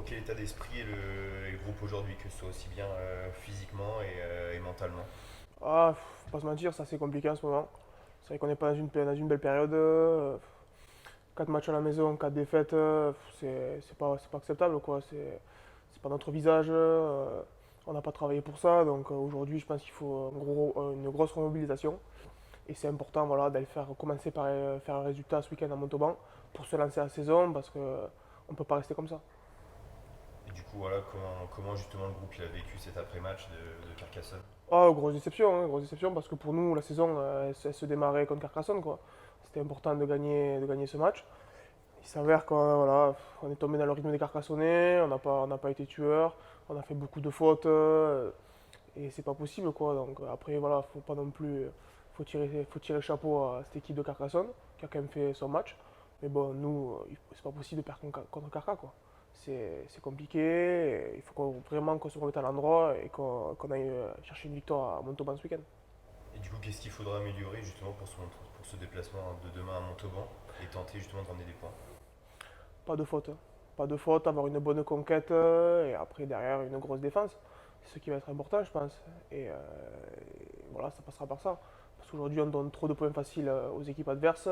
quel état d'esprit est le groupe aujourd'hui, que ce soit aussi bien physiquement et mentalement? Ah, faut pas se mentir, c'est assez compliqué en ce moment. C'est vrai qu'on n'est pas dans une belle période. 4 matchs à la maison, 4 défaites, c'est pas acceptable, quoi. C'est pas notre visage. On n'a pas travaillé pour ça. Donc aujourd'hui, je pense qu'il faut une grosse remobilisation. Et c'est important, voilà, d'aller commencer par faire un résultat ce week-end à Montauban pour se lancer la saison parce que on peut pas rester comme ça. Et du coup, voilà, comment justement le groupe il a vécu cet après-match de Carcassonne? Ah, grosse déception parce que pour nous, la saison, elle se démarrait contre Carcassonne, quoi. C'était important de gagner ce match. Il s'avère qu'on voilà, on est tombé dans le rythme des Carcassonnais, on n'a pas été tueur, on a fait beaucoup de fautes et c'est pas possible, quoi. Donc après, voilà, faut pas non plus, faut tirer le chapeau à cette équipe de Carcassonne qui a quand même fait son match. Mais bon, nous, c'est pas possible de perdre contre Carca, quoi. C'est compliqué, et il faut vraiment qu'on se remette à l'endroit et qu'on aille chercher une victoire à Montauban ce week-end. Et du coup, qu'est-ce qu'il faudra améliorer justement pour ce déplacement de demain à Montauban et tenter justement de ramener des points? Pas de faute, hein. Pas de faute, avoir une bonne conquête et après derrière une grosse défense. C'est ce qui va être important, je pense. Et voilà, ça passera par ça. Parce qu'aujourd'hui, on donne trop de points faciles aux équipes adverses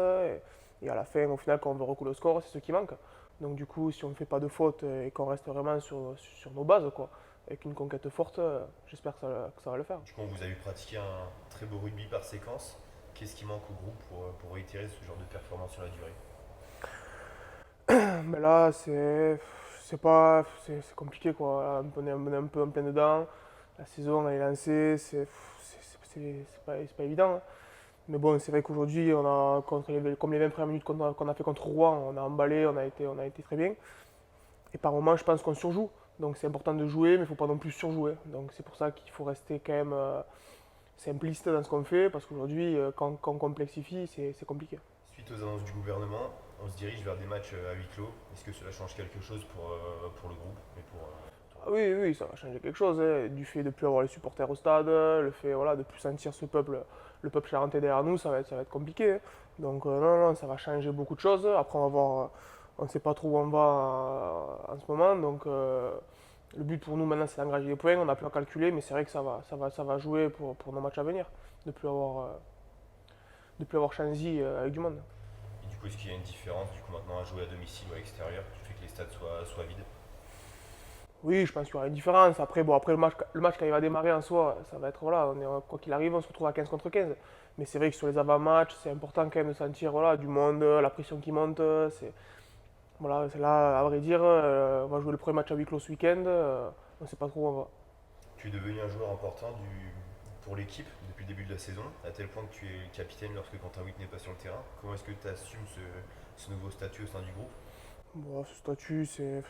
et à la fin, au final, quand on veut recouler au score, c'est ce qui manque. Donc du coup, si on ne fait pas de faute et qu'on reste vraiment sur nos bases, quoi, avec une conquête forte, j'espère que ça va le faire. Du coup, on vous a vu pratiquer un très beau rugby par séquence. Qu'est-ce qui manque au groupe pour réitérer ce genre de performance sur la durée? Mais là, c'est pas, c'est compliqué, quoi. On est un peu en plein dedans. La saison elle est lancée, c'est pas évident, hein. Mais bon, c'est vrai qu'aujourd'hui, comme les 20 premières minutes qu'on a fait contre Rouen, on a emballé, on a été très bien. Et par moments, je pense qu'on surjoue. Donc c'est important de jouer, mais il ne faut pas non plus surjouer. Donc c'est pour ça qu'il faut rester quand même simpliste dans ce qu'on fait, parce qu'aujourd'hui, quand on complexifie, c'est compliqué. Suite aux annonces du gouvernement, on se dirige vers des matchs à huis clos. Est-ce que cela change quelque chose pour le groupe et pour toi? Ah oui, oui, ça va changer quelque chose, hein. Du fait de ne plus avoir les supporters au stade, le fait voilà, de ne plus sentir le peuple charentais derrière nous, ça va être compliqué, hein. Donc non, non, ça va changer beaucoup de choses. Après, on va voir, on ne sait pas trop où on va en ce moment. Donc le but pour nous maintenant, c'est d'engager des points. On n'a plus à calculer, mais c'est vrai que ça va jouer pour nos matchs à venir, de plus avoir Shanzi avec du monde. Et du coup, est-ce qu'il y a une différence du coup maintenant à jouer à domicile ou à l'extérieur qui fait que les stades soient vides? Oui, je pense qu'il y aura une différence. Après, bon, après le match quand il va démarrer en soi, ça va être voilà, quoi qu'il arrive, on se retrouve à 15 contre 15. Mais c'est vrai que sur les avant-matchs, c'est important quand même de sentir voilà, du monde, la pression qui monte. C'est là, à vrai dire, on va jouer le premier match à huis clos ce week-end. On ne sait pas trop où on va. Tu es devenu un joueur important pour l'équipe depuis le début de la saison, à tel point que tu es capitaine lorsque Quentin Wick n'est pas sur le terrain. Comment est-ce que tu assumes ce nouveau statut au sein du groupe? Bon, ce statut, c'est.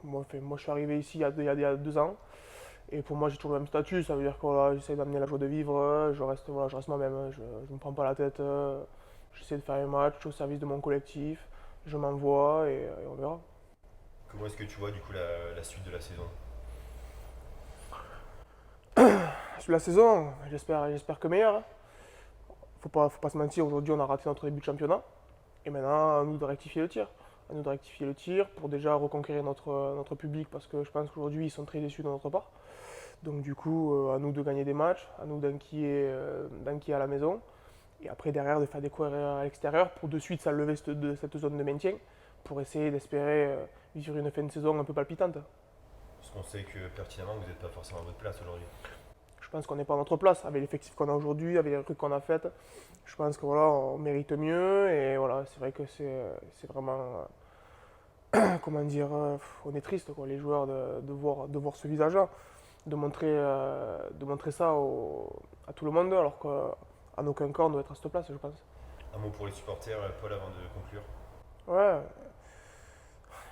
Moi, je suis arrivé ici il y a 2 ans. Et pour moi, j'ai toujours le même statut. Ça veut dire que voilà, j'essaie d'amener la joie de vivre. Voilà, je reste moi-même, hein. Je ne me prends pas la tête. J'essaie de faire un match au service de mon collectif. Je m'envoie et on verra. Comment est-ce que tu vois du coup la suite de la saison? Sur la saison, j'espère que meilleur, hein. Faut pas se mentir. Aujourd'hui, on a raté notre début de championnat. Et maintenant, à nous de rectifier le tir. À nous de rectifier le tir pour déjà reconquérir notre public parce que je pense qu'aujourd'hui, ils sont très déçus de notre part. Donc du coup, à nous de gagner des matchs, à nous d'enquiller à la maison. Et après, derrière, de faire des coups à l'extérieur pour de suite s'enlever de cette zone de maintien pour essayer d'espérer vivre une fin de saison un peu palpitante. Parce qu'on sait que pertinemment vous n'êtes pas forcément à votre place aujourd'hui. Je pense qu'on n'est pas à notre place avec l'effectif qu'on a aujourd'hui, avec les recrues qu'on a faites. Je pense que voilà, on mérite mieux et voilà, c'est vrai que c'est vraiment comment dire, on est triste quoi, les joueurs de voir ce visage-là, de montrer ça à tout le monde alors qu'en aucun cas on doit être à cette place, je pense. Un mot pour les supporters, Paul, avant de conclure. Ouais,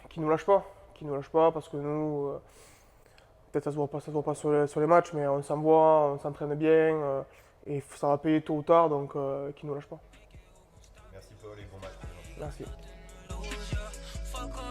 qui nous lâche pas parce que nous, peut-être ça se voit pas sur les matchs, mais on s'envoie, on s'entraîne bien et ça va payer tôt ou tard, donc qui nous lâche pas. Merci Paul et bon match pour demain. Merci. Fuck